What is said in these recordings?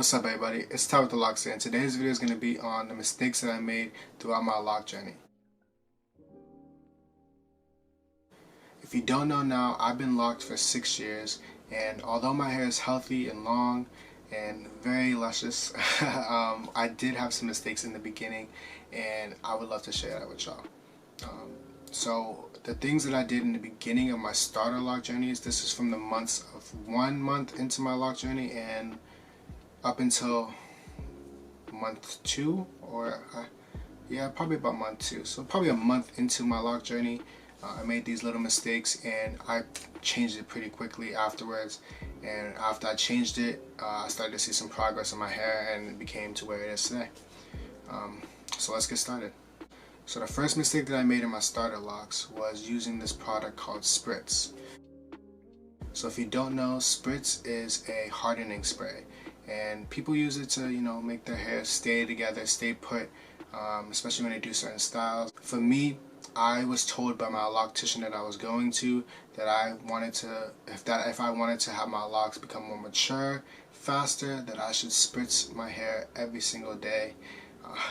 What's up everybody, it's Ty with the Locks here, and today's video is going to be on the mistakes that I made throughout my lock journey. If you don't know now, I've been locked for 6 years, and although my hair is healthy and long and very luscious, I did have some mistakes in the beginning, and I would love to share that with y'all. So the things that I did in the beginning of my starter lock journeys, this is from the months of 1 month into my lock journey and up until month 2, or yeah, probably about month 2. So probably a month into my lock journey, I made these little mistakes, and I changed it pretty quickly afterwards. And after I changed it, I started to see some progress in my hair, and it became to where it is today. So let's get started. So the first mistake that I made in my starter locks was using this product called Spritz. So if you don't know, Spritz is a hardening spray, and people use it to, make their hair stay together, stay put, especially when they do certain styles. For me, I was told by my loctician that I was going to that I wanted to, if I wanted to have my locks become more mature, faster, that I should spritz my hair every single day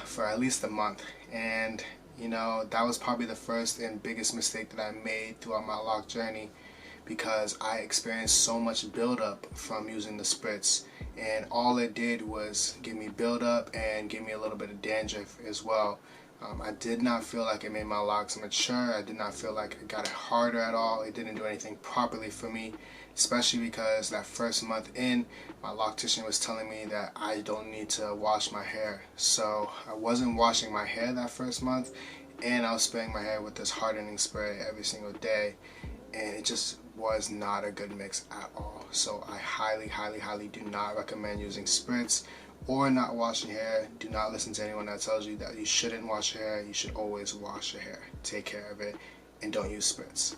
for at least a month. And that was probably the first and biggest mistake that I made throughout my lock journey, because I experienced so much buildup from using the spritz, and all it did was give me buildup and give me a little bit of dandruff as well. I did not feel like it made my locks mature. I did not feel like it got it harder at all. It didn't do anything properly for me, especially because that first month in, my loctician was telling me that I don't need to wash my hair. So I wasn't washing my hair that first month, and I was spraying my hair with this hardening spray every single day, and it just was not a good mix at all. So I highly do not recommend using Spritz or not washing hair. Do not listen to anyone that tells you that you shouldn't wash your hair. You should always wash your hair, take care of it, and don't use Spritz.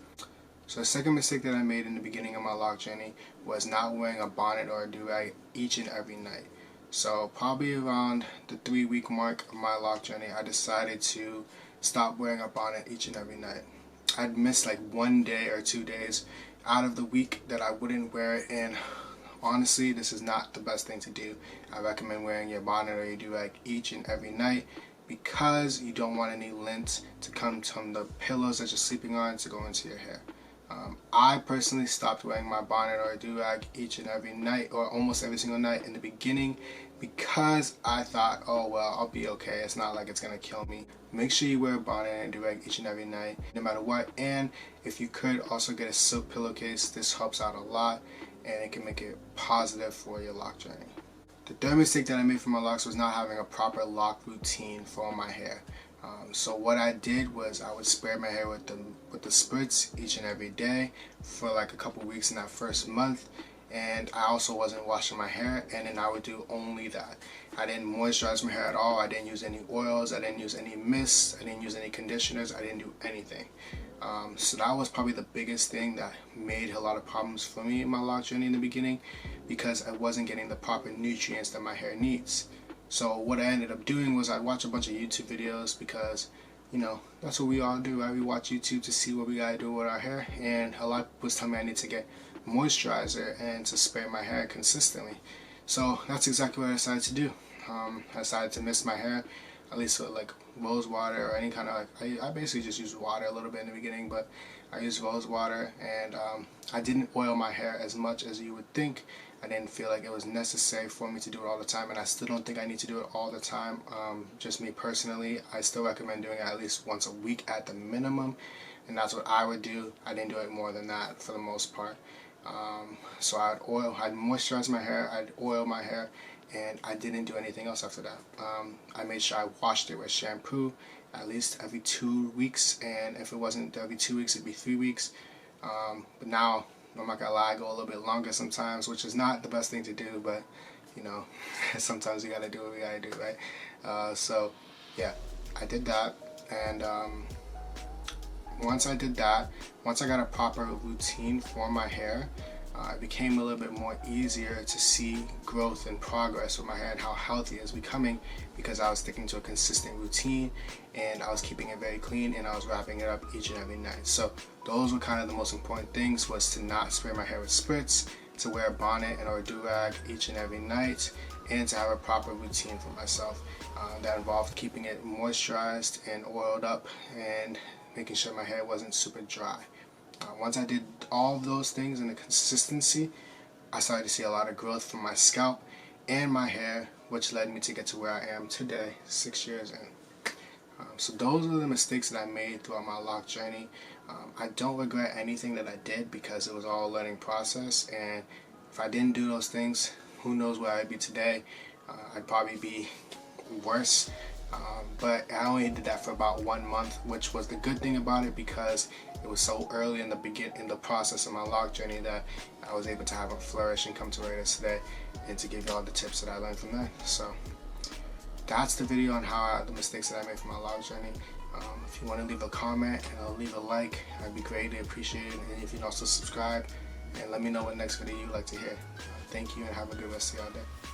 So the second mistake that I made in the beginning of my lock journey was not wearing a bonnet or a do-rag each and every night. So probably around the 3-week mark of my lock journey, I decided to stop wearing a bonnet each and every night. I'd miss like 1 day or 2 days out of the week that I wouldn't wear it, and honestly, this is not the best thing to do. I recommend wearing your bonnet or your do-rag each and every night, because you don't want any lint to come from the pillows that you're sleeping on to go into your hair. I personally stopped wearing my bonnet or a do-rag each and every night, or almost every single night in the beginning, because I thought, oh well, I'll be okay. It's not like it's gonna kill me. Make sure you wear a bonnet and do-rag each and every night, no matter what. And if you could also get a silk pillowcase, this helps out a lot, and it can make it positive for your lock journey. The third mistake that I made for my locks was not having a proper lock routine for my hair. So what I did was I would spray my hair with the spritz each and every day for like a couple weeks in that first month, and I also wasn't washing my hair, and then I would do only that. I didn't moisturize my hair at all. I didn't use any oils. I didn't use any mists. I didn't use any conditioners. I didn't do anything. So that was probably the biggest thing that made a lot of problems for me in my lock journey in the beginning, because I wasn't getting the proper nutrients that my hair needs. So what I ended up doing was I'd watch a bunch of YouTube videos, because that's what we all do, right? We watch YouTube to see what we gotta do with our hair, and a lot of people was telling me I need to get moisturizer and to spray my hair consistently. So that's exactly what I decided to do. I decided to mist my hair, at least with like rose water or any kind of I basically just used water a little bit in the beginning, but I used rose water, and I didn't oil my hair as much as you would think. I didn't feel like it was necessary for me to do it all the time, and I still don't think I need to do it all the time. Just me personally, I still recommend doing it at least once a week at the minimum, and that's what I would do. I didn't do it more than that for the most part. So I'd moisturize my hair, I'd oil my hair, and I didn't do anything else after that. I made sure I washed it with shampoo at least every 2 weeks, and if it wasn't every 2 weeks, it'd be 3 weeks. But now, I'm not gonna lie, I go a little bit longer sometimes, which is not the best thing to do, but sometimes you gotta do what we gotta do, right? So yeah, I did that, and once I got a proper routine for my hair, it became a little bit more easier to see growth and progress with my hair and how healthy it's becoming, because I was sticking to a consistent routine, and I was keeping it very clean, and I was wrapping it up each and every night. So those were kind of the most important things, was to not spray my hair with spritz, to wear a bonnet and or a do-rag each and every night, and to have a proper routine for myself that involved keeping it moisturized and oiled up and making sure my hair wasn't super dry. Once I did all of those things and the consistency, I started to see a lot of growth from my scalp and my hair, which led me to get to where I am today, 6 years in. So those are the mistakes that I made throughout my lock journey. I don't regret anything that I did because it was all a learning process, and if I didn't do those things, who knows where I'd be today. I'd probably be worse. But I only did that for about 1 month, which was the good thing about it because it was so early in the process of my lock journey that I was able to have a flourish and come to where it is today, and to give you all the tips that I learned from that. So that's the video on the mistakes that I made from my lock journey. If you want to leave a comment and leave a like, I'd be greatly appreciated. And if you can also subscribe and let me know what next video you'd like to hear. Thank you and have a good rest of your day.